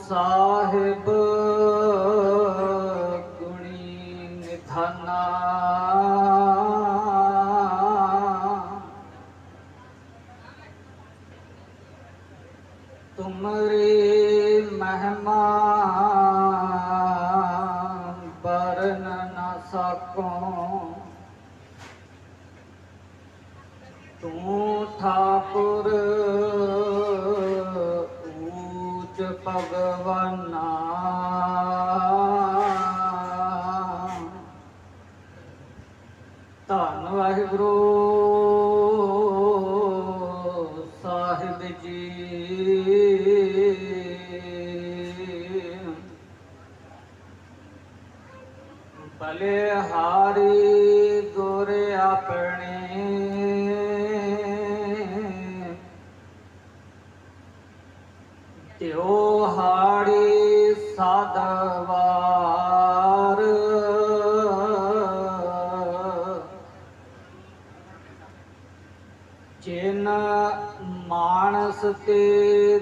साहिब गुणी निधाना, तुमरी महिमा बरन न सकों। तू ठाकुर ऊच भगवाना, धन वाहिगुरु साहिब जी। बलिहारी गोरे अपने, त्योहारी साधवार, जिन मानस ते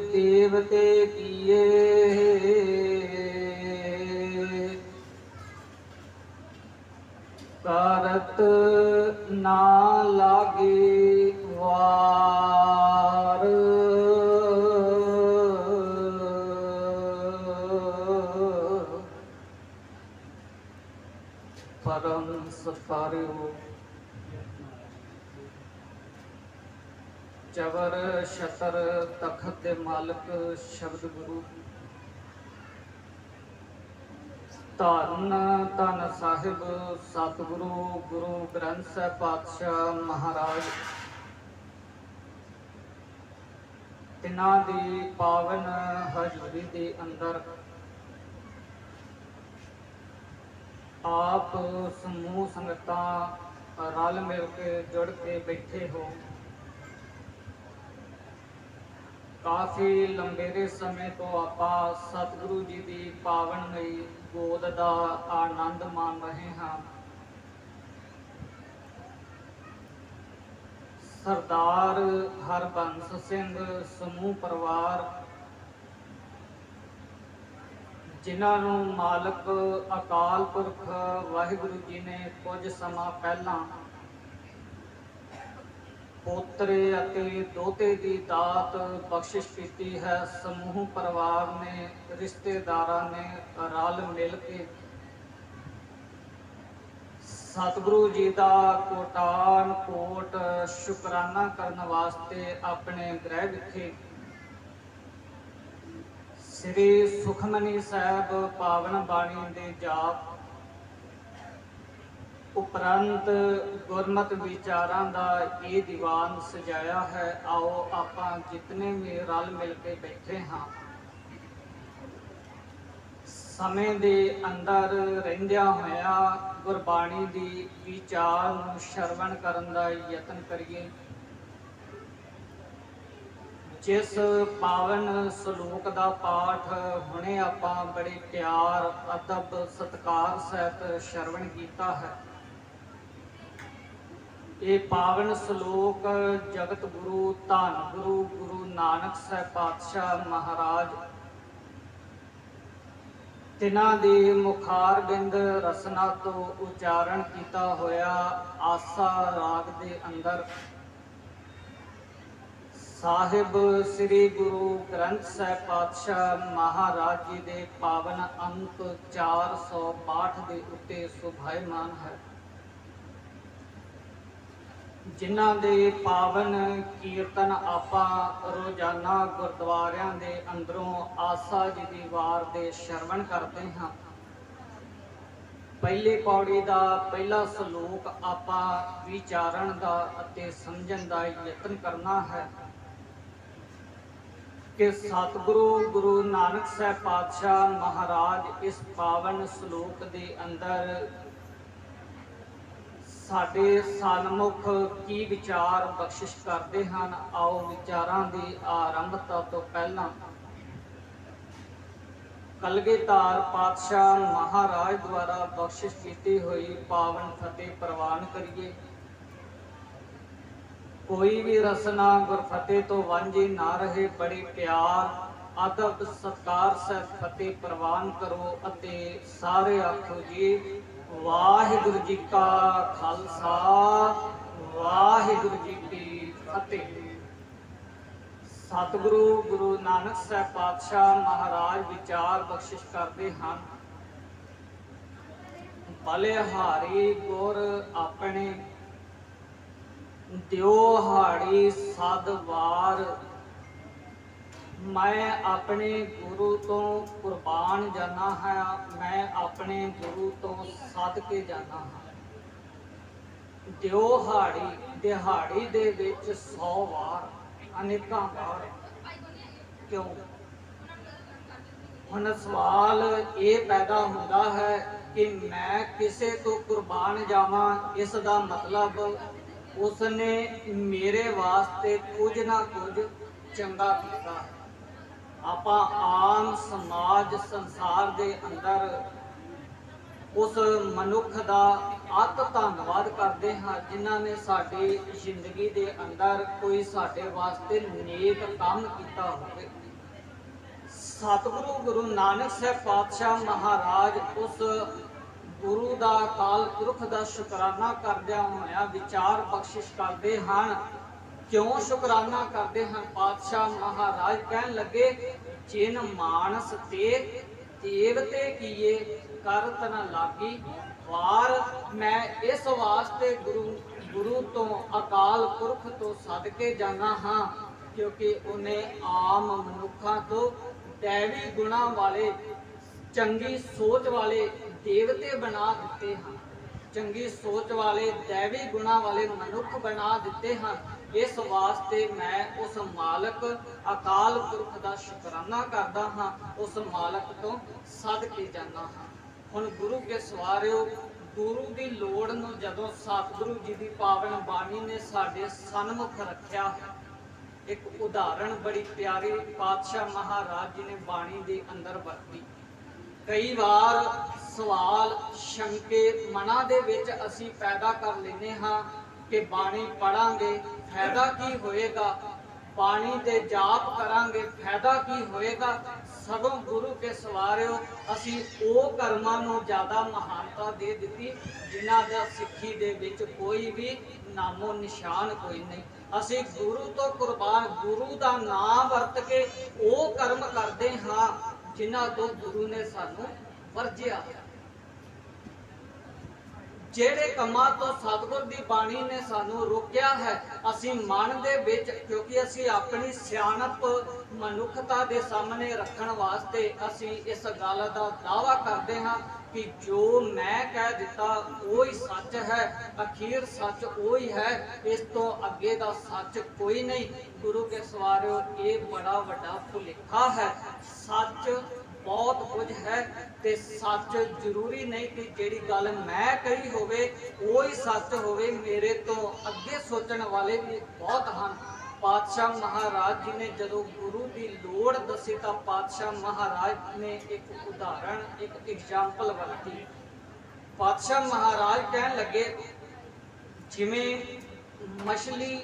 देवते किए, करत ना लागे वार। परम सत्कार्यो चवर छतर तखत दे मालक शब्द गुरु, धन धन साहिब सतगुरु गुरु ग्रंथ साहिब पातशाह महाराज, तिन्हां दी पावन हजूरी दे अंदर आप समूह संगतां रल मिल के जुड़ के बैठे हो। काफ़ी लंबेरे समय तो आपां सतगुरु जी की पावनमई गोद का आनंद मान रहे हाँ। सरदार हरबंस सिंह समूह परिवार, जिन्हों मालक अकाल पुरख वाहिगुरु जी ने कुछ समा पहला पोतरे अते दोते की दात बख्शिश की है। समूह परिवार ने रिश्तेदारा ने रल मिल के सतगुरु जी का कोटान कोट शुकराना करने वास्ते अपने गृह विखे श्री सुखमनी साहब पावन बाणी दे जाप उपरंत गुरमत विचारां दा ये दीवान सजाया है। आओ आपां जितने भी रल मिल के बैठे हाँ, समय दे अंदर रहिंदियां होया गुरबाणी दी विचार नूं श्रवण करन दा यतन करिए। जिस पावन सलोक दा पाठ हुणे आपां बड़े प्यार अदब सत्कार सहित श्रवण कीता है। ये पावन सलोक जगत गुरु धन गुरु गुरु नानक साहब पातशाह महाराज, तिन्हां दी मुखार बिंद रसना तो उचारण किया होया आसा राग दे अंदर साहिब श्री गुरु ग्रंथ साहब पातशाह महाराज जी दे पावन अंक 462 दे उत्ते सुभायमान है। जिन्हां दे पावन कीर्तन आपां रोजाना गुरुद्वारियां दे अंदरों आसा जी दी वार दे श्रवण करते हैं। पहली पौड़ी का पहला सलोक आपां विचारण का अते समझण का यतन करना है कि सतगुरु गुरु नानक साहब पातशाह महाराज इस पावन सलोक के अंदर साडे सन्मुख की विचार बख्शिश करते हैं। आओ विचारां की आरंभता तो पहला कलगीधार पातशाह महाराज द्वारा बख्शिश की हुई पावन फतेह प्रवान करिए। कोई भी रसना गुरफतेह तो वांझी ना रहे। बड़े प्यार अदब सत्कार से फतेह प्रवान करो अते सारे आखो जी वाहिगुरु जी का खालसा वाहिगुरु जी की फतेह। सतगुरु गुरु नानक साहब पातशाह महाराज विचार बख्शिश करते हैं, बलिहारी गुर अपने दियो हाड़ी सद वार, मैं अपने गुरु तो कुर्बान जाना है, मैं अपने गुरु तो सद के जाना है। दियो हाड़ी दिहाड़ी दे विच 100 वार अनेकां वार क्यों? हुण सवाल ये पैदा होता है कि मैं किसे तो कुर्बान जावां, इसका मतलब उसने मेरे वास्ते कुछ ना कुछ चंगा किया। आपां आम समाज संसार दे अंदर उस मनुख दा अत धन्नवाद करते हैं जिन्हां ने साडी जिंदगी दे अंदर कोई साडे वास्ते नेक काम किया होवे। सतगुरु गुरु नानक साहब पातशाह महाराज उस गुरु दा अकाल पुरख दा शुकराना करदे होया विचार बख्शिश करते हैं। क्यों शुकराना करते हैं? पातशाह महाराज कहन लगे, जिन मानस ते देवते किए करत न लागी वार, मैं इस वास्ते गुरु तो अकाल पुरख तो सदके जाना हाँ, क्योंकि उन्हें आम मनुखा तो दैवी गुणा वाले चंगी सोच वाले देवते बना दिते हैं, चंगी सोच वाले दैवी गुणा वाले मनुख बना दिते हैं। इस वास्ते मैं उस मालक अकाल पुरख का शुकराना करता हाँ, उस मालक तो सदके जाना हाँ। हुण गुरु के सवारिओ, गुरु की लोड़ नूं जदों सतगुरु जी की पावन बाणी ने साडे सन्मुख रखिया, एक उदाहरण बड़ी प्यारी पातशाह महाराज जी ने बाणी के अंदर वरती। कई बार सवाल शंके मना दे विच असीं पैदा कर लेने हाँ कि बाणी पढ़ांगे फायदा की होएगा, बाणी दे जाप करांगे फायदा की होएगा। सगों गुरु के सवारिओ असीं ओ कर्मां नूं ज़्यादा महानता दे दित्ती जिन्हां दा सिੱਖੀ दे विच कोई भी नामो निशान कोई नहीं। असीं गुरु तो कुर्बान गुरु दा नाम वरत के ओ कर्म करदे हाँ जिन्हां तो गुरु ने सानू वरजिया। ਜਿਹੜੇ ਕੰਮਾਂ ਤੋਂ ਸਤਿਗੁਰ ਦੀ ਬਾਣੀ ਨੇ ਸਾਨੂੰ ਰੋਕਿਆ ਹੈ, ਅਸੀਂ ਮਨ ਦੇ ਵਿੱਚ, ਕਿਉਂਕਿ ਅਸੀਂ ਆਪਣੀ ਸਿਆਣਪ ਮਨੁੱਖਤਾ ਦੇ ਸਾਹਮਣੇ ਰੱਖਣ ਵਾਸਤੇ ਅਸੀਂ ਇਸ ਗੱਲ ਦਾ ਦਾਅਵਾ ਕਰਦੇ ਹਾਂ कि जो मैं कह दिता वो ही सच है, अखीर सच वो ही है, इस तो अगे का सच कोई नहीं। गुरु के सवारिओ ये बड़ा वड्डा भुलेखा है। सच बहुत कुछ है ते सच जरूरी नहीं कि जिहड़ी गल मैं कही होवे वो ही सच होवे। मेरे तो अगे सोचण वाले भी बहुत हैं। पातशाह महाराज जी ने जदों गुरु की लोड़ दसी तो पातशाह महाराज ने एक उदाहरण, एक एग्जाम्पल वरती। पातशाह महाराज कहन लगे, जिवें मछली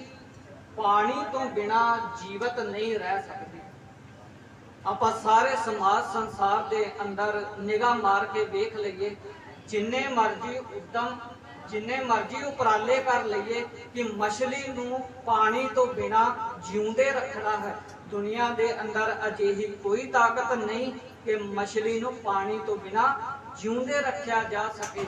पानी तो बिना जीवित नहीं रह सकती। आप सारे समाज संसार के अंदर निगाह मार के वेख लीए, जिन्ने मर्जी उद्यम जिन्ने मर्जी उपराले कर लीए कि मछली नूं पानी तो बिना जिउंदे रखना है। दुनिया के अंदर अजिही कोई ताकत नहीं कि मछली नूं पानी तो बिना जिउंदे रखा जा सके।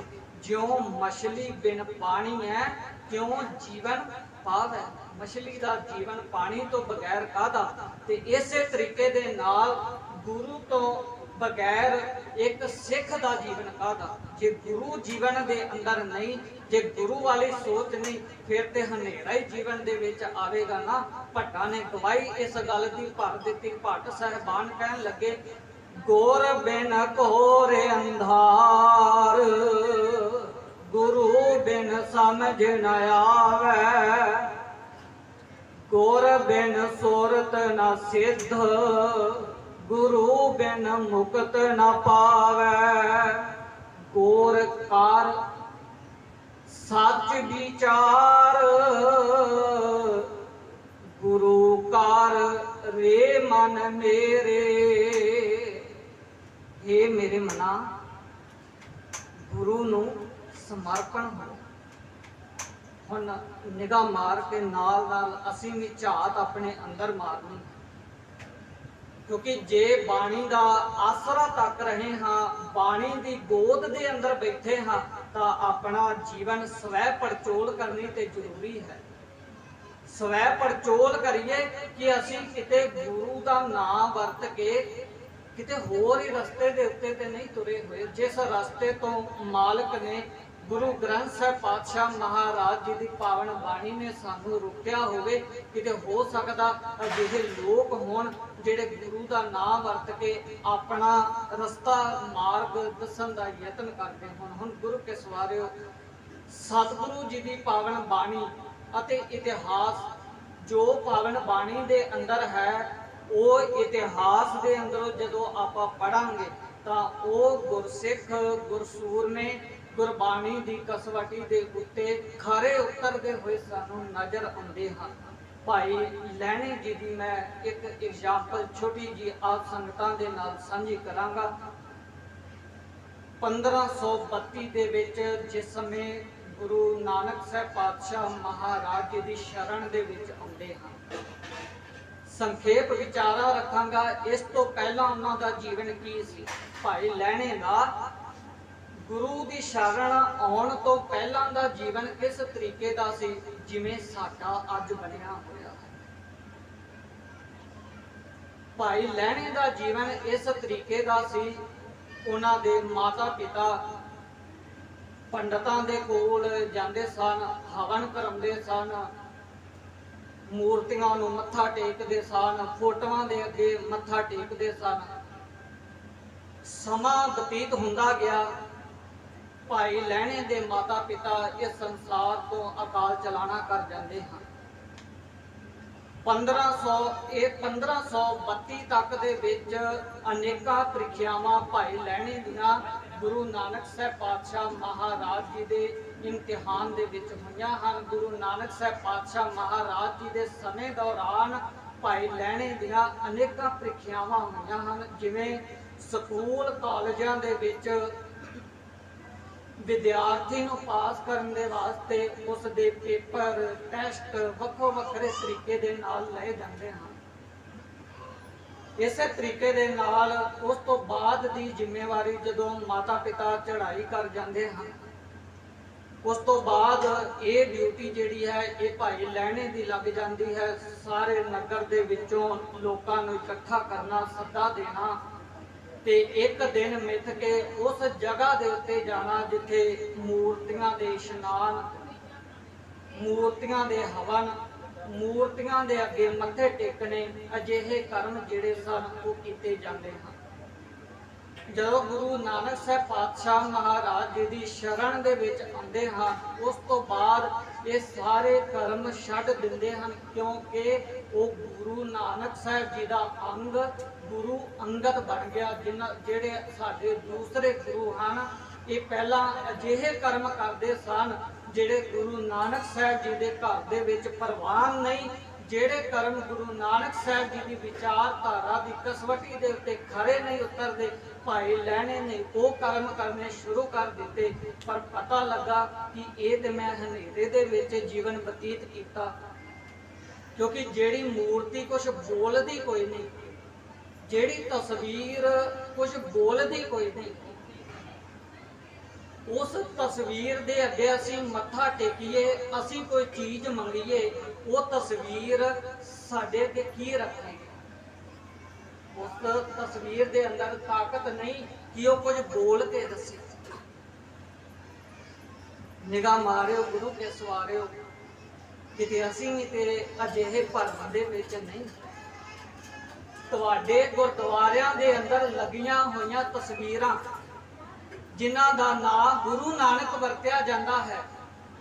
ज्यों मछली बिन पानी है त्यों जीवन पाव है। मछली का जीवन पानी तो बगैर कादा। ते इसे तरीके दे नाल गुरु तो बगैर एक सिख का जीवन कादा। जे गुरु जीवन दे अंदर नहीं, जे गुरु वाली सोच नहीं, फिर ते हनेरा ही जीवन दे विच आवेगा ना। भट्टा ने गवाही इस गल की भर दी। भट्ट साहबान कहन लगे, गोर बिन घोर अंधार गुरु बिन समझ न आवे। गोर बिन सुरत न सिद्ध गुरु बिन मुक्त न पावै। गोर कार सच विचार गुरु कार रे मन मेरे, हे मेरे मना गुरु नूं समर्पण हो। हुण निगाह मार के नाल नाल असीं भी झात अपने अंदर मारनी, क्योंकि जे बाणी का आसरा तक रहे हाँ, बाणी की गोद के अंदर बैठे हाँ, तो अपना जीवन स्वै पड़चोल करनी ते जरूरी है। स्वै पड़चोल करिए कि असी किते गुरु का नाम वरत के किते होर ही रस्ते दे उत्ते ते नहीं तुरे हुए। जिस रस्ते तो मालिक ने गुरु ग्रंथ साहिब पातशाह महाराज जी की पावन बाणी ने सानू रोकिया होवे, किते हो सकता अजिहे लोग होण जिहड़े गुरु का नाम वरत के अपना रस्ता मार्ग दसन का यतन करते होण। हुण गुरु के सवारिओ सतगुरु जी की पावन बाणी अते इतिहास जो पावन बाणी दे अंदर है, वो इतिहास दे अंदरों जदों आपां पढ़ांगे तां वो गुरसिख गुरसूर ने गुरबाणी की कसवटी के उत्ते खरे उतरते हुए सानू नजर आते हैं। भाई लैणे जी की मैं एक एग्जाम्पल छोटी जी आप संगतां दे नाल साझी करांगा। 1532 दे विच जिस समय गुरु नानक साहिब पातशाह महाराज जी की शरण दे विच आउंदे हैं, संखेप विचारा रखांगा। इस तो पहला उन्हां दा जीवन की सी? भाई लैणे दा गुरु की शरण आउण तो पहला दा जीवन किस तरीके दा सी, जिवें साडा अज बनिया होया है। भाई लैणे दा जीवन इस तरीके दा सी, उन्हां दे माता पिता पंडितां दे कोल जांदे सन, हवन कराउंदे सन, मूर्तियां नूं मत्था टेकदे सन, फोटोआं दे अगे मत्था टेकदे सन। समां बतीत हुंदा गया। भाई लैणे दे माता पिता इस संसार तो अकाल चलाना कर जाते हैं। 1532 तक दे विच अनेकां प्रीखियावां भाई लैणे दियां गुरु नानक साहिब पातशाह महाराज जी दे इम्तिहान दे विच होईयां हन। गुरु नानक साहिब पातशाह महाराज जी दे समय दौरान भाई लैणे दियां अनेकां प्रीखियावां होईयां हन। जिवें स्कूल कॉलेजां दे विच विद्यार्थी नूं पास करने दे वास्ते उस दे पेपर टैसट वक्खो वक्खरे तरीके दे नाल लए जांदे हैं। इस तरीके दे नाल उस तो बाद दी जिम्मेवारी जदों माता पिता चढ़ाई कर जांदे हैं, उस तो बाद ये ड्यूटी जिहड़ी है ये भाई लैणे दी लग जाती है। सारे नगर दे विचों लोकां नूं इकट्ठा करना, सद्दा देना ते एक दिन मिथ के उस जगह दे उत्ते जाना जिथे मूर्तियां दे इशनान, मूर्तियां दे हवन, मूर्तियां दे अगे मत्थे टेकने, अजिहे कर्म जिहड़े सन वो कीते जांदे हन। जदों गुरु नानक साहिब पातशाह महाराज जी की शरण दे विच आउंदे हन, उस तो बाद ये सारे कर्म छड्ड दिंदे हन, क्योंकि वो गुरु नानक साहिब जी का अंग गुरु अंगद बन गया। जिहड़े साडे दूसरे गुरु हैं ये पहला अजिहे कर्म करते सन जिहड़े गुरु नानक साहिब जी के घर दे विच प्रवान नहीं, जिहड़े कर्म गुरु नानक साहिब जी की विचारधारा की कसवटी के उत्ते खरे नहीं उतरते, भाई लैणे ने वो कर्म करने शुरू कर दिते। पर पता लगा कि ये तो मैं हनेरे दे विच जीवन बतीत किया, क्योंकि जिहड़ी मूर्ति कुछ बोलदी कोई नहीं, जिहड़ी तस्वीर कुछ बोलदी कोई नहीं, उस तस्वीर दे अगे असी मत्था टेकीए, असी कोई चीज मंगीए, वो तस्वीर साडे अगे की रखेगी? उस तस्वीर दे अंदर ताकत नहीं कि वो कुछ बोल के दसे। निगाह मारियो गुरु के सवारियो, किते असी भी तेरे अजिहे भरम दे विच नहीं। तुहाडे गुरद्वारियां दे अंदर लगियां होईयां तस्वीरां जिन्हां दा नाम गुरु नानक वरतिया जाता है,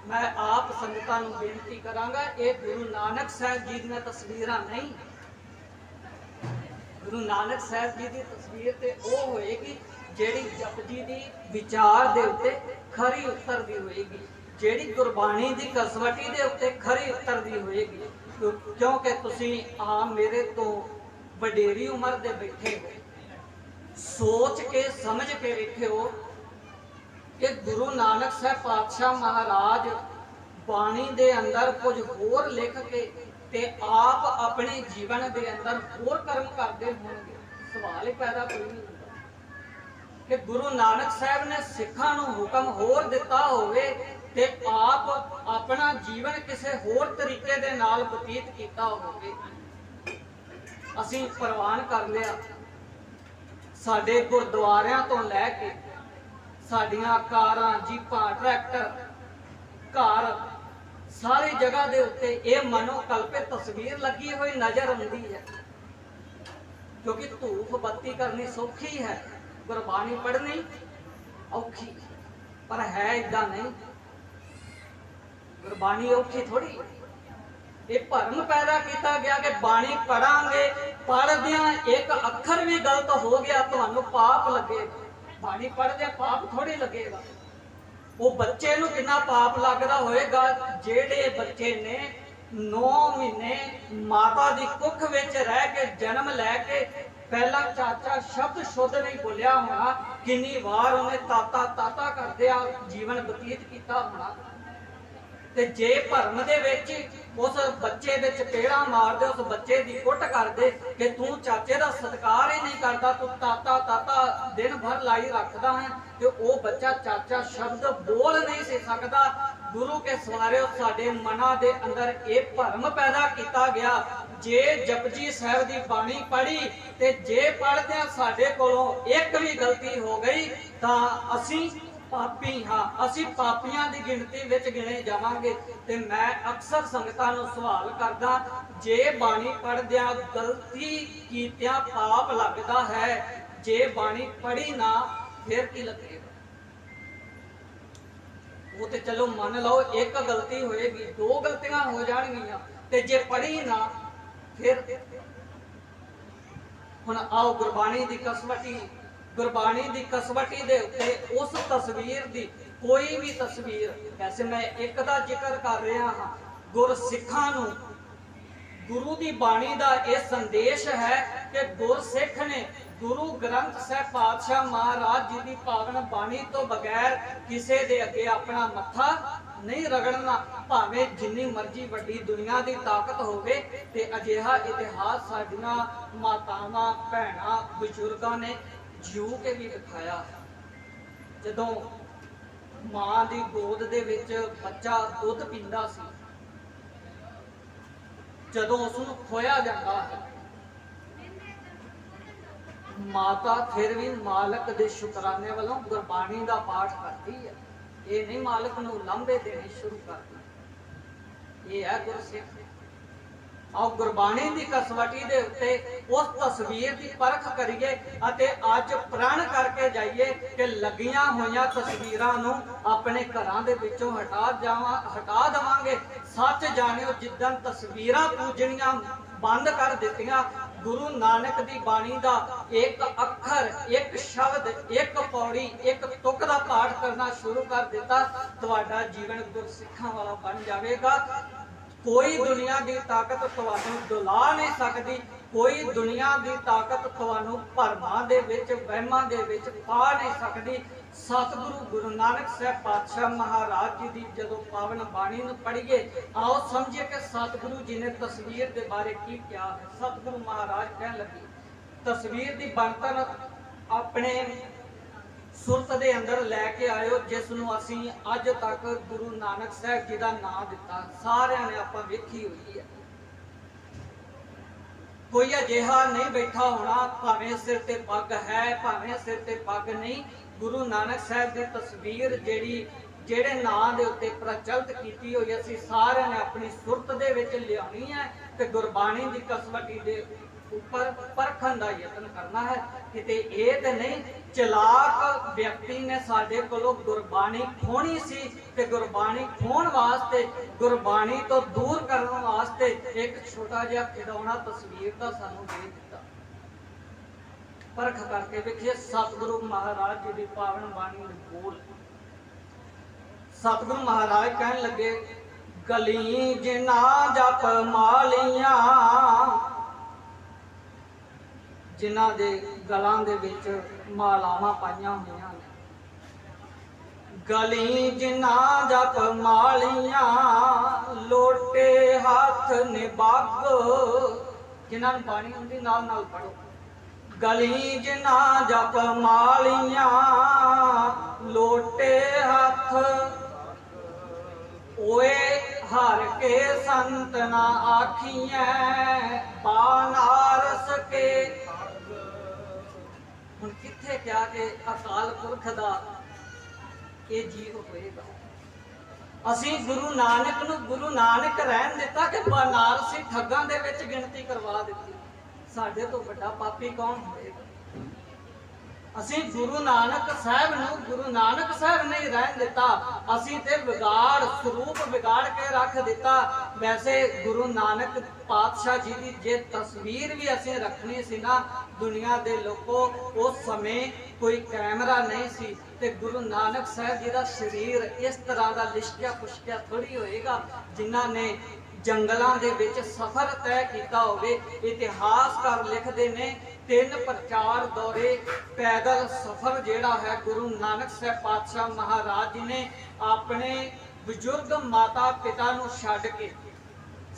मैं आप संगतां नूं बेनती करांगा, ये गुरु नानक साहिब जी दी तस्वीरां नहीं। गुरु नानक साहिब जी की तस्वीर ते वो होएगी जिहड़ी जपजी दी विचार दे उत्ते खरी उतरदी होएगी, जिहड़ी गुरबाणी दी कसवटी दे उत्ते खरी उतरदी होएगी। क्योंकि तुसीं आ मेरे तो वडेरी उम्र दे बैठे हो, सोच के समझ के वेखियो कि गुरु नानक साहब पातशाह महाराज बाणी दे अंदर कुछ होर लिख के ते आप अपने जीवन दे अंदर होर कर्म करते होंगे। सवाल ही पैदा कोई नहीं होता कि गुरु नानक साहब ने सिखां नूं हुक्म होर दिता होवे ते आप अपना जीवन किसी होर तरीके दे नाल बतीत कीता होवे। असीं प्रवान कर लिया, साडे गुरुद्वारियां तो लैके साडियां कारां जीपां ट्रैक्टर घर सारी जगह दे उत्ते ये मनोकल्पित तस्वीर लगी हुई नजर आती है, क्योंकि धूफ बत्ती करनी सौखी है, गुरबाणी पढ़नी औखी, पर है इदा नहीं। गुरबाणी औखी थोड़ी, ये भरम पैदा किया गया कि बाणी पढ़ांगे, पढ़दियां एक अखर भी गलत हो गया तो पाप लगेगा। बाणी पढ़दे पाप थोड़ी लगेगा, वो बच्चे नूं कितना पाप लगदा होएगा जेड़े बच्चे ने 9 महीने माता दी कुख विच रह के जन्म लैके पहला चाचा शब्द शुद्ध नहीं बोलिया होना, किन्नी वार उन्हें ताता ताता करदिया जीवन बतीत किया होना। ते जे भरम दे विच उस बच्चे दे चपेड़ा मार दे, उस बच्चे दी कुट कर दे कि तू चाचे दा सत्कार ही नहीं करता, तू ताता ताता दिन भर लाई रखदा है, ते वो बच्चा चाचा शब्द बोल नहीं सी सकदा। गुरु के सवारे साडे मना दे अंदर ये भरम पैदा किया गया, जे जपजी साहब दी बाणी पढ़ी ते जे पढ़दे साडे कोलों एक भी गलती हो गई तां असीं पापी हाँ, असी पापियां दी गिनती विच गिने जावांगे। ते मैं अक्सर संगतां नूं सवाल करदा, जे बाणी पढ़दियां गलती कीतियां पाप लगदा है, जे बाणी पढ़ी ना फिर की लगेगा? वो ते चलो मान लो एक गलती होएगी, 2 गलतियां हो जाणगियां, ते जे पढ़ी ना फिर हुण आओ गुरबाणी दी कसवटी, गुरबाणी दी कसवटी दे उत्ते उस तस्वीर दी कोई भी तस्वीर, वैसे मैं एक दा जिक्र कर रहा हाँ, गुरसिखां नूं गुरु दी बाणी दा यह संदेश है कि गुरसिख ने गुरु ग्रंथ साहिब पातशाह महाराज जी की पावन बाणी तो बगैर किसी दे अगे अपना मत्था नहीं रगड़ना, भावें जिन्नी मर्जी वड्डी दुनिया की ताकत होवे। ते अजिहा इतिहास साडियां मातावां भैणां बजुर्गां ने जीव के भी दिखाया। जदों मां दी गोद दे विच बच्चा दुध पींदा सी, जदों उसनूं खोया जाता है, माता फिर भी मालक दे शुकराने वालों गुरबाणी का पाठ करती है, ये नहीं मालक नूं लांभे देने शुरू करती। ये है गुरसिख। आओ गुरबाणी की कसवटी दे उत्ते उस तस्वीर की परख करिए अते अज प्रण करके जाइए कि लगियां होइयां तस्वीरां नूं अपने घरां दे विचों हटा देवांगे। सच जानियो जिद्दन तस्वीरां पूजनियां बंद कर दित्तियां, गुरु नानक दी बाणी दा एक अखर, एक शब्द, एक पौड़ी, एक तुक दा पाठ करना शुरू कर दिता, तुहाडा जीवन गुरसिखां वाला बन जाएगा। कोई दुनिया की ताकत तुहानूं डुला नहीं सकती, कोई दुनिया की ताकत तुहानूं भरमां दे विच वहमां दे विच पा नहीं सकती। सतगुरु गुरु नानक साहब पातशाह महाराज जी की जदों पावन बाणी नूं पढ़िए, आओ समझिए कि सतगुरु जी ने तस्वीर के बारे की क्या है। सतगुरु महाराज कहन लगे, तस्वीर की बनतर अपने सुरत दे अंदर लैके आयो, जिसनूं असीं अज तक गुरु नानक साहब जी का नाम दिता, सारियां ने आपां वेखी हुई है। कोई अजिहा नहीं बैठा होना, भावें सिर ते पग है भावें सिर ते पग नहीं, गुरु नानक साहब की तस्वीर जेड़े नाम के उत्ते प्रचलित की हुई असीं सारियां ने अपनी सुरत दे विच लियानी है ते गुरबाणी की कसवटी दे उपर परखण का यतन करना है। किते ये तो नहीं चलाक व्यक्ति ने साडे कोलों गुरबाणी खोनी सी ते गुरबाणी खोण वास्ते, गुरबाणी तो दूर करने वास्ते एक छोटा जिहा खिडौना तस्वीर का सानूं दे दिता। परख करके देखिए सतगुरु महाराज जी की पावन बाणी दे बोल। सतगुरु महाराज कहन लगे, गली जिना जप मालियां जिन्हां दे गलां दे विच मालावां पाईयां होईयां ने। गली जिन्ना जप मालियां लोटे हाथ निबाग, जिन्हां नूं पानी आउंदी नाल नाल पढ़ो। गली जिन्ना जप मालियां लोटे हाथ, ओए हर के संत ना आखिए बानारस के। हुण किथे क्या कि अकाल पुरख दा ये जीव होएगा। असी गुरु नानक नूं गुरु नानक रहन दिता कि बनारसी ठगां दे विच गिणती करवा दित्ती। साडे तो वड्डा पापी कौन होएगा? असी गुरु नानक साहब नूं गुरु नानक साहब नहीं रहन दिता, असी ते बिगाड़ स्वरूप बिगाड़ के रख दिता। वैसे गुरु नानक पातशाह जी की जे तस्वीर भी असी रखनी सी ना दुनिया दे लोगों, उस समय कोई कैमरा नहीं सी ते गुरु नानक साहब जी का शरीर इस तरह का लिशकिया पुशकिया थोड़ी होएगा। जिन्हां ने जंगलों के विच सफर तय किया होवे। इतिहासकार लिखते ने 3 प्रचार दौरे पैदल सफर जेड़ा है गुरु नानक साहब पातशाह महाराज जी ने अपने बजुर्ग माता पिता नूं छड्ड के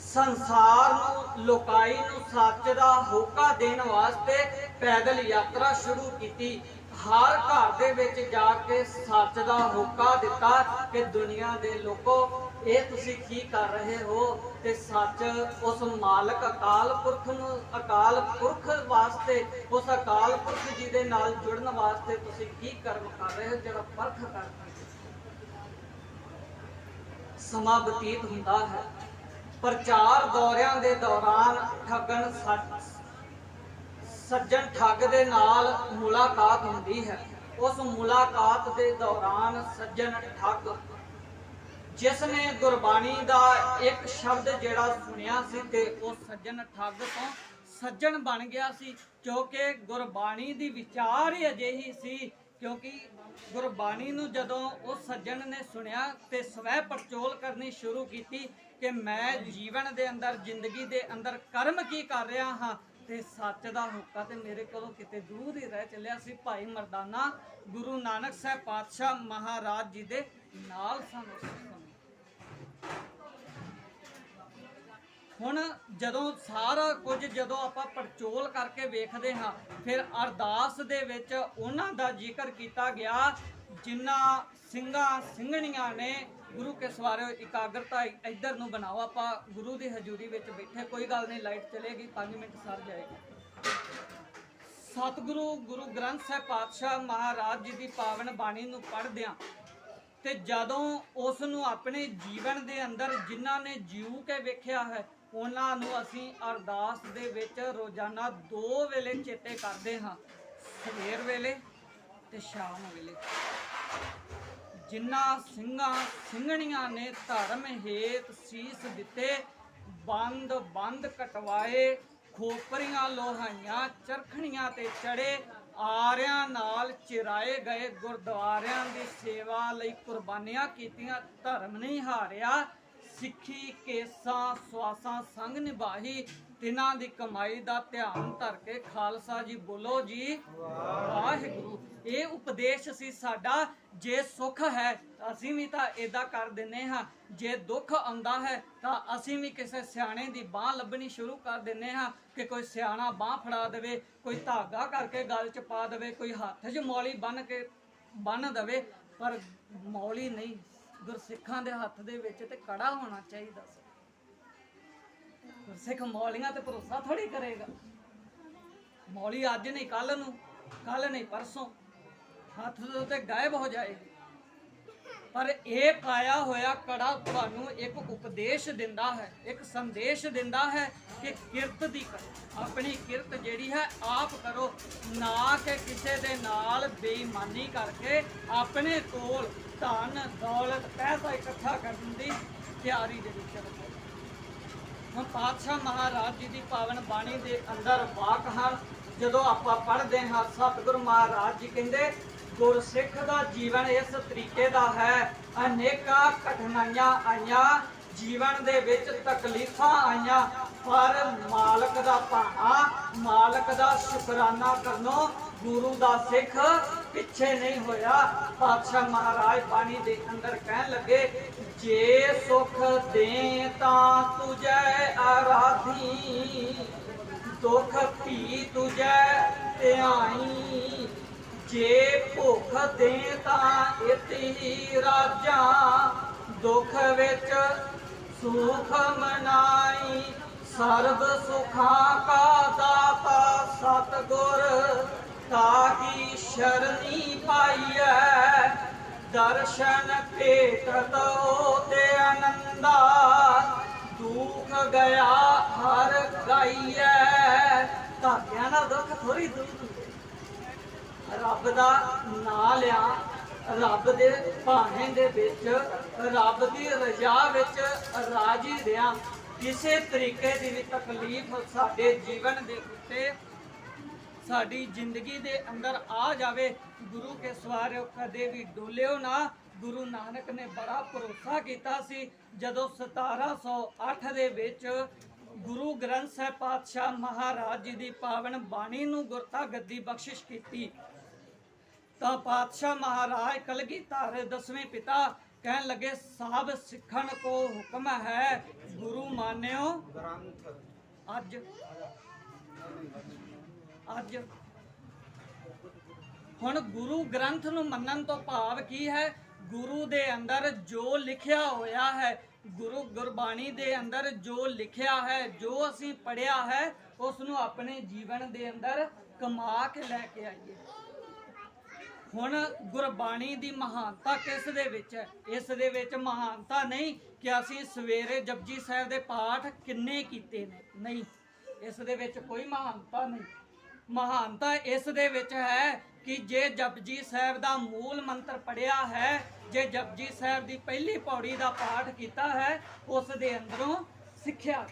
संसार नूं लोकाई नूं सच दा होका देण वास्ते पैदल यात्रा शुरू की। हर घर दे विच जाके सच दा होका दिता कि दुनिया दे लोगों ये तुसी की कर रहे हो, ते सच उस मालक अकाल पुरख नूं अकाल पुरख वास्ते उस अकाल पुरख जी दे नाल जुड़न वास्ते तुसी की कर्म कर रहे हो जिहड़ा परख कर समा बतीत हुंदा है। प्रचार दौरियां दे दौरान ठगन सज्जन ठग दे नाल मुलाकात हुंदी है। उस मुलाकात दे दौरान सज्जन ठग जिसने गुरबाणी दा एक शब्द जेड़ा सुनिया सी ते उस सज्जन ठग तो सज्जन बन गया सी, क्योंकि गुरबाणी दी विचार ही अजिही सी। क्योंकि गुरबाणी नूं जदों उस सज्जन ने सुनिया ते स्वै परचोल करनी शुरू की कि मैं जीवन दे अंदर जिंदगी दे अंदर कर्म की कर रहा हाँ, ते सच दा होका ते मेरे कोलों किते दूर ही रह चलिया सी। भाई मरदाना गुरु नानक साहब पातशाह महाराज जी दे नाल सन। हुण जदों सारा कुछ जदों आपां पड़चोल करके वेखदे हाँ, फिर अरदास दे विच उन्हां दा जिक्र कीता गया जिन्हां ਸਿੰਘਾਂ ਸਿੰਘਣੀਆਂ ने गुरु के सवारे इकाग्रता इधर नूं बनाओ। आपां गुरु दी हजूरी विच बैठे, कोई गल नहीं, लाइट चलेगी 5 मिनट सर जाएगी। सतगुरु गुरु ग्रंथ साहिब पातशाह महाराज जी की पावन बाणी नूं पढ़दियां ते जदों उस नूं अपने जीवन दे अंदर जिन्हां ने जीव के वेखिया है उन्हां नूं असीं अरदास दे विच रोजाना 2 वेले चेते करदे हां, सवेर वेले ते शाम वेले। जिन्हां ਸਿੰਘਾਂ ਸਿੰਘਣੀਆਂ ने धर्म हेत सीस दिते बंद बंद कटवाए खोपरियां लोहाइयां चरखड़ियां ते चढ़े आरियां नाल चिराए गए गुरद्वारियां दी सेवा लई कुर्बानियां कीतियां धर्म नहीं हारिया सिੱਖੀ केसां स्वासां संग निभाही तिन्हां दी कमाई दा ध्यान धर के खालसा जी बोलो जी वाहिगुरू। ये उपदेश सी साडा। जे सुख है असीं भी तां इदां कर दिंदे हां, जे दुख आउंदा है तां असीं भी किसी सियाणे दी बांह लभनी शुरू कर दिंदे हां कि कोई सियाणा बांह फड़ा देवे, कोई धागा करके गल च पा देवे, कोई हत्थ च मौली बन के बन देवे, पर मौली नहीं। गुरसिखां दे हत्थ दे विच ते कड़ा होना चाहिदा सी। गुरसिख मौलियां ते भरोसा थोड़ी करेगा। मौली अज नहीं कल नूं, कल नहीं परसों हत्थ दे उत्ते गायब हो जाएगी। पर यह पाया होया कड़ा तुहानूं एक उपदेश दिंदा है, एक संदेश दिंदा है कि किरत दी करो, अपनी किरत जिहड़ी है आप करो, ना कि किसी दे नाल बेईमानी करके अपने कोल धन दौलत पैसा इकट्ठा करने की तैयारी दे विच रखो। हुण पातशाह महाराज जी की पावन बाणी के अंदर वाक हैं जदों आपां पढ़दे हां, सतगुरु महाराज जी कहंदे गुरसिख दा जीवन इस तरीके दा है। अनेकां कठिनाइयां आईयां जीवन दे विच, तकलीफां आईयां, पर मालक दा भाना, मालक दा शुकराना करनो गुरु दा सिख पिछे नहीं होया। पातशाह महाराज बाणी दे अंदर कहन लगे, जे सुख दे तां तुझे आराधी, दुख भी तुझे ध्याई, जे भुख दे तां इति राजा, दुख विच सुख मनाई, सर्ब सुखा का दाता सतगुर, ताकि शरणी पाइयै, दर्शन भेटत होते आनंदा, दुख गया हर गाइयै। धागियां दा दुख थोड़ी दूर हुंदे, रब दा नां लिया, रब दे भाने दे विच, रब दी रजा विच राजी रहा। किसी तरीके की भी तकलीफ साडे जीवन दे उत्ते, साडी जिंदगी दे अंदर आ जावे, गुरु के सवारे कदे भी डोलियो ना। गुरु नानक ने बड़ा भरोसा किया सी, जदों 1708 दे विच गुरु ग्रंथ साहिब पातशाह महाराज जी की पावन बाणी नूं गुरता गद्दी बख्शिश की, तो पातशाह महाराज कलगीधर 10वें पिता कहन लगे, साब सिखण को हुक्म है, गुरु मान्यो ग्रंथ। अज अज हुण गुरु ग्रंथ नूं मन्नण तो भाव की है, गुरु दे अंदर जो लिखिया होया है, गुरु गुरबाणी दे अंदर जो लिखिया है, जो असीं पढ़िया है, उसनूं अपने जीवन दे अंदर कमा के लैके आइए। हुण गुरबाणी दी महानता किस दे विच है? इस दे विच महानता नहीं कि असीं सवेरे जपजी साहिब दे पाठ किन्ने कीते ने, नहीं, इस दे विच कोई महानता नहीं। महानता इस दे विच है कि जे जपजी साहिब दा मूल मंत्र पढ़िया है, जे जपजी साहिब दी पहली पौड़ी दा पाठ कीता है, उस दे अंदरों सिੱਖਿਆ।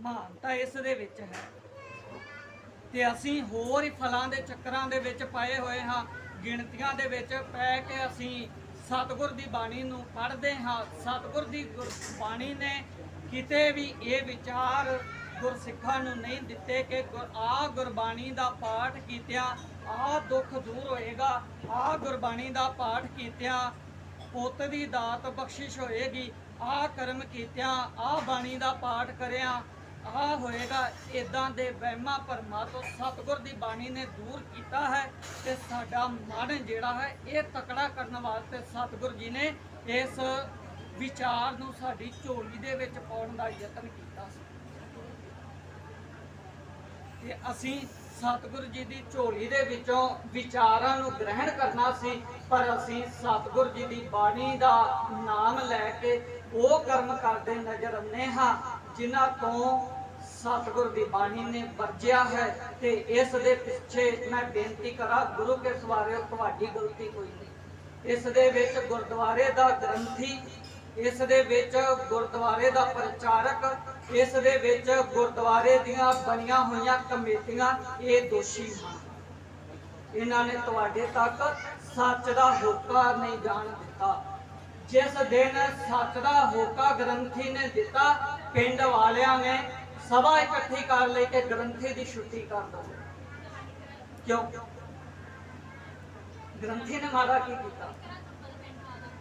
महानता इस दे विच है। ते असीं होर ही फलां दे चक्करां दे विच पाए होए हां, गिणतियां दे विच पै के असीं सतगुर दी बाणी नूं पढ़दे हां। सतगुर दी बाणी ने किते भी ये विचार गुरसिखां नूं नहीं दिते कि गुरबाणी दा पाठ कीतियां आ दुख दूर होएगा, आ गुरबाणी दा पाठ कीतियां पुੱਤ दी दात बख्शिश होएगी, आ कर्म कीतियां आ बाणी दा पाठ करिया आ होएगा। इदां दे वहमां भरमां तो सतगुर दी बाणी ने दूर किया है। ते साडा मन जिहड़ा है ये तकड़ा करने वास्ते सतगुर जी ने इस विचार नूं साडी झोली दे विच पाउण दा यतन कीता सी। ते असीं सतगुर जी की झोली दे विचों विचारां नूं ग्रहण करना सी, पर असीं सतगुर जी की बाणी दा नाम लैके वो कर्म करते नजर आने हाँ जिन्हां तो सतगुर की बाणी ने वरजिया है। ते इस दे पिछे मैं बेनती करा, गुरु के सवारे तुहाडी गलती कोई नहीं। इस दे विच गुरुद्वारे दा ग्रंथी, इस दे विच गुरुद्वारे दा प्रचारक, इस दे विच गुरुद्वारे दियां बनियां होईयां कमेटियां ये दोषी हैं। इन्हां ने तुहाडे तक सच दा होका नहीं जाण दिता। जिस दिन सच दा होका ग्रंथी ने दिता, पिंड वालियां ने सभा इकट्ठी कर ली कि ग्रंथी की छुट्टी कर दो। क्यों? ग्रंथी ने माड़ा की किया?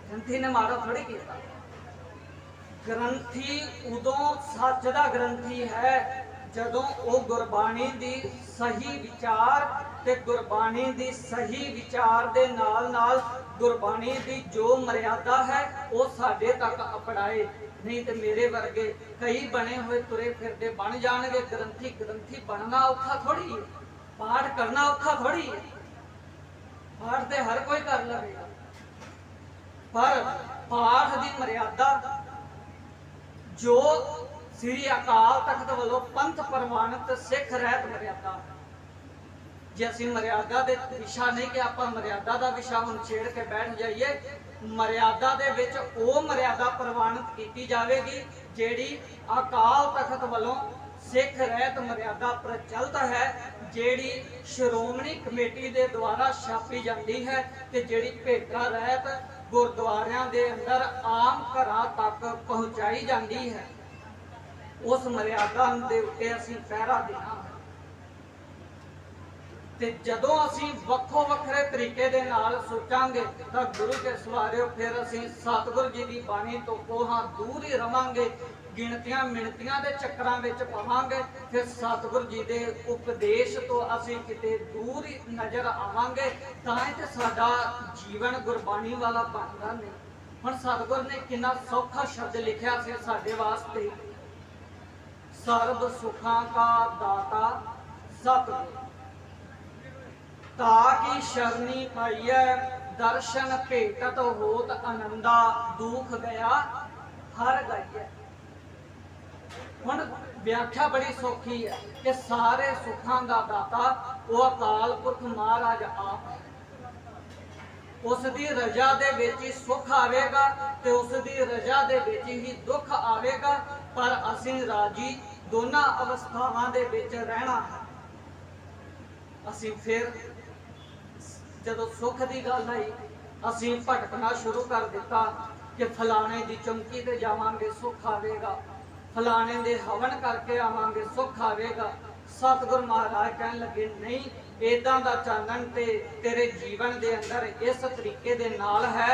ग्रंथी ने माड़ा थोड़ी किया। ग्रंथी उदों सच दा ग्रंथी है जदों वो गुरबाणी दी सही विचार ते गुरबाणी दी सही विचार दे नाल नाल गुरबाणी दी जो मर्यादा है वो साडे तक अपनाए। नहीं तो मेरे वर्गे कई बने हुए तुरे फिरदे बन जाणगे ग्रंथी। ग्रंथी बनना औखा थोड़ी है, पाठ करना औखा थोड़ी है। पाठ तो हर कोई कर लवेगा, पर पाठ की मर्यादा जो श्री अकाल तख्त वालों पंथ प्रमाणित सिख रहत मर्यादा। जे असीं मर्यादा दे विषा नहीं कि आपां मर्यादा दा विषा हुण छेड़ के बैठ जाइए। मर्यादा दे विच ओ मर्यादा प्रमाणित की जाएगी जिहड़ी अकाल तख्त वालों सिख रहत मर्यादा प्रचलित है, जिहड़ी श्रोमणी कमेटी दे द्वारा छापी जाती है ते जिहड़ी भेटा रहत गुरुद्वारियां दे अंदर आम घरां तक पहुंचाई जाती है। उस मर्यादा के उत्ते असीं पहरा देना है। ते जदों असीं वक्खो वखरे तरीके दे नाल सोचांगे तां गुरु के सवारियो फिर असीं सतगुरु जी की बाणी तो कोहां दूर ही रवांगे, गिणतियां मिणतियां दे चक्करां विच पवांगे, फिर सतगुरु जी दे उपदेश तो असीं किते दूर ही नज़र आवांगे। तां ते साडा जीवन गुरबाणी वाला बनदा नहीं। हुण सतगुरु ने कितना सौखा शब्द लिखिया सी साडे वास्ते, सर्ब सुखां का दाता सतगुरु, ताकि शरणी पाइय दर्शन भेटत होत आनंदा, दुख गया हर गई। हुण व्याख्या बड़ी सौखी है कि सारे सुखां दा दाता वो अकाल पुरख महाराज आप है। उसकी रजा दे विच ही सुख आवेगा ते उसकी रजा दे विच ही दुख आवेगा, पर असीं राजी दोनों अवस्थावां दे विच रहना है। असीं फिर जदों सुख की गल आई असीं भटकना शुरू कर दिता कि फलाने की चौंकी ते जावांगे सुख आवेगा, फलाने दे हवन करके आवांगे सुख आवेगा। सतगुरु महाराज कहन लगे नहीं, इदां दा चानन ते तेरे जीवन दे अंदर इस तरीके दे नाल है,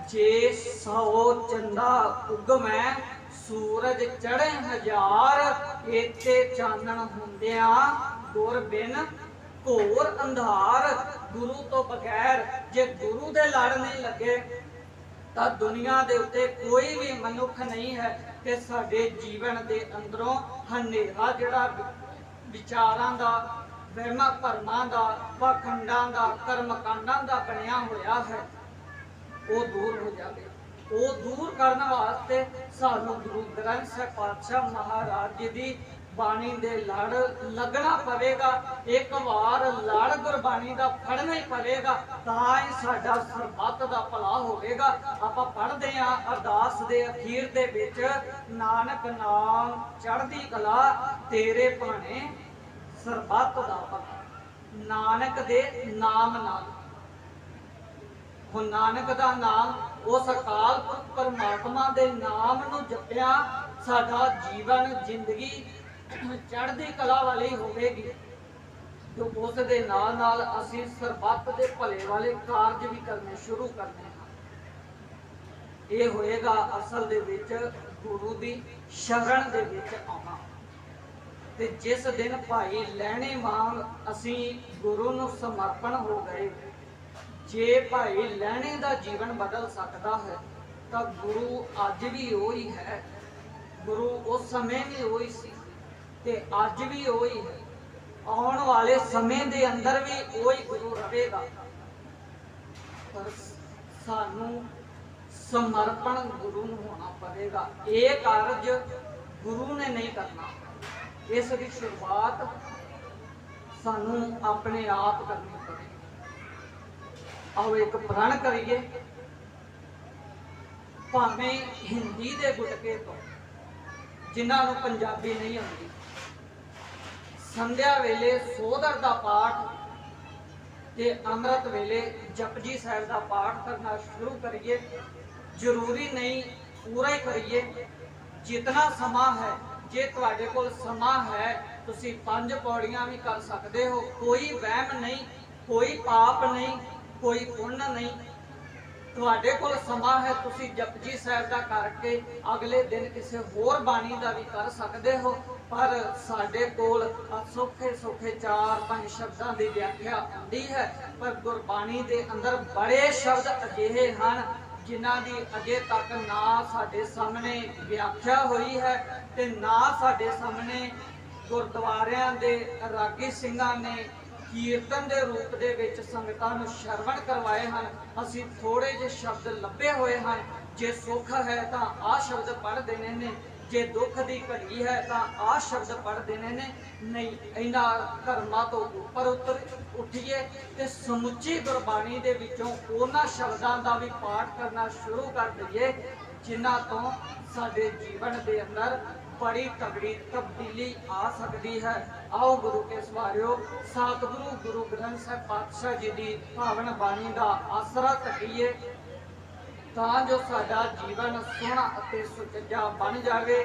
जे 100 चंदा उगमै सूरज चढ़े हजार, इत्ते चानन हुंदियां गुर बिन घोर अंधार। गुरु तो बगैर जे गुरु दे लड़ नहीं लगे तां दुनिया दे उत्ते कोई भी मनुख नहीं है कि साडे जीवन दे अंदरों हनेरा जिहड़ा विचारां दा, वहमां भरमां दा, पाखंडां दा, कर्मकांडां दा बनिया होया है वो दूर हो जाए। वो दूर करने वास्ते सानू गुरु ग्रंथ साहिब पातशाह महाराज जी दी बाणी दे लड़ लगना पवेगा। एक बार लड़ गुरबाणी दा फड़ना ही पवेगा, तां ही साडा सरबत दा भला होवेगा। आपां पढ़दे हां अरदास दे अखीर दे विच, नानक नाम चढ़दी कला तेरे भाणे सरबत दा भला। नानक दे नाम नाल, हुण नानक दा नाम उस अकाल पुरख परमात्मा दे नाम नूं जपिया साडा जीवन जिंदगी चढ़दी कला वाली होगी। तो उस दे नाल नाल असीं सरबत दे भले वाले कारज भी करने शुरू करने हैं। ये होएगा असल दे विच गुरु दी शरण दे विच आना। ते जिस दिन भाई लहणे वांग असीं गुरु नूं समर्पण हो गए, जे भाई लहणे दा जीवन बदल सकता है तां गुरु अज भी वही है। गुरु उस समय भी वही सी ते अज भी वही है, आने वाले समय दे अंदर भी वही गुरु रहेगा। पर सानू समर्पण गुरु नूं होना पड़ेगा। ये कारज गुरु ने नहीं करना, इसकी शुरुआत सानू अपने आप करनी पड़ेगी। आओ एक प्रण करिए, भावें हिंदी दे गुटके तो जिन्हां नूं पंजाबी नहीं आती, संध्या वेले सोदर दा पाठ ते अमृत वेले जपजी साहिब दा पाठ करना शुरू करिए। जरूरी नहीं पूरा ही करिए, जितना समा है। जे तुहाडे कोल समा है तुसी 5 पौड़ियां भी कर सकते हो, कोई वहम नहीं, कोई पाप नहीं, कोई पुण्य नहीं। तुहाडे कोल समा है तुसी जपजी साहिब दा करके अगले दिन किसी होर बाणी दा भी कर सकते हो। पर साडे कोल सौखे सौखे 4-5 शब्दां दी व्याख्या आती है, पर गुरबाणी दे अंदर बड़े शब्द अजिहे हैं जिन्हां दी अजे तक ना साडे सामने व्याख्या हुई है ते ना साडे सामने गुरुद्वारियां दे रागी सिंघां ने कीर्तन के रूप दे विच संगतां नूं श्रवण करवाए हैं। असीं थोड़े जे शब्द लभे हुए हैं, जे सुख है तां आ शब्द पढ़ देने ने, जे दुख की घड़ी है तां आ शब्द पढ़ देने ने। नहीं इन्हां धर्मां तो उपर उठिए ते समुची गुरबाणी दे विचों उन्हां शब्दां दा भी पाठ करना शुरू कर दईए जिन्हां तो साडे जीवन दे अंदर बड़ी तगड़ी तब्दीली आ सकती है। आओ गुरु के सवारियो, सतगुरु गुरु ग्रंथ साहिब पातशाह जी की पावन बाणी का आसरा तकीए तां जो साडा जीवन सोहना अते सुचज्जा बन जाए।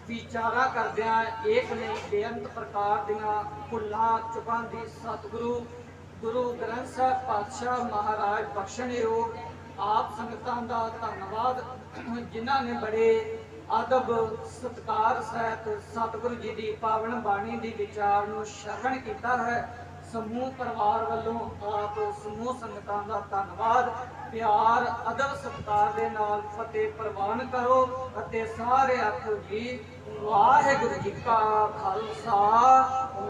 ਵਿਚਾਰਾ ਕਰਦਿਆਂ ਏਕ ਨਹੀਂ ਬੇਅੰਤ ਪ੍ਰਕਾਰ ਦੀਆਂ ਭੁੱਲਾਂ ਚੁਕਾਂ ਦੀ ਸਤਿਗੁਰੂ ਗੁਰੂ ਗ੍ਰੰਥ ਸਾਹਿਬ ਪਾਤਸ਼ਾਹ ਮਹਾਰਾਜ ਬਖਸ਼ਣਯੋਗ ਆਪ ਸੰਗਤਾਂ ਦਾ ਧੰਨਵਾਦ, ਜਿਨ੍ਹਾਂ ਨੇ ਬੜੇ ਅਦਬ ਸਤਿਕਾਰ ਸਹਿਤ ਸਤਿਗੁਰੂ ਜੀ ਦੀ ਪਾਵਨ ਬਾਣੀ ਦੀ ਵਿਚਾਰ ਨੂੰ ਸ਼ਰਵਣ ਕੀਤਾ ਹੈ। ਸਮੂਹ ਪਰਿਵਾਰ ਵੱਲੋਂ ਆਪ ਸਮੂਹ ਸੰਗਤਾਂ ਦਾ ਧੰਨਵਾਦ। ਪਿਆਰ ਅਦਬ ਸਤਿਕਾਰ ਦੇ ਨਾਲ ਫਤਿਹ ਪ੍ਰਵਾਨ ਕਰੋ ਅਤੇ ਸਾਰੇ ਆਖੋ ਜੀ ਵਾਹਿਗੁਰੂ ਜੀ ਕਾ ਖਾਲਸਾ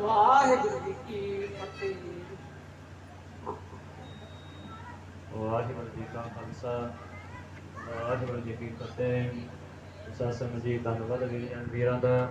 ਵਾਹਿਗੁਰੂ ਜੀ ਕੀ ਫਤਿਹ। ਵਾਹਿਗੁਰੂ ਜੀ ਕਾ ਖਾਲਸਾ ਵਾਹਿਗੁਰੂ ਜੀ ਕੀ ਫਤਿਹ। ਸਾਧ ਸੰਗਤ ਜੀ ਧੰਨਵਾਦ ਵੀਰਾਂ ਦਾ।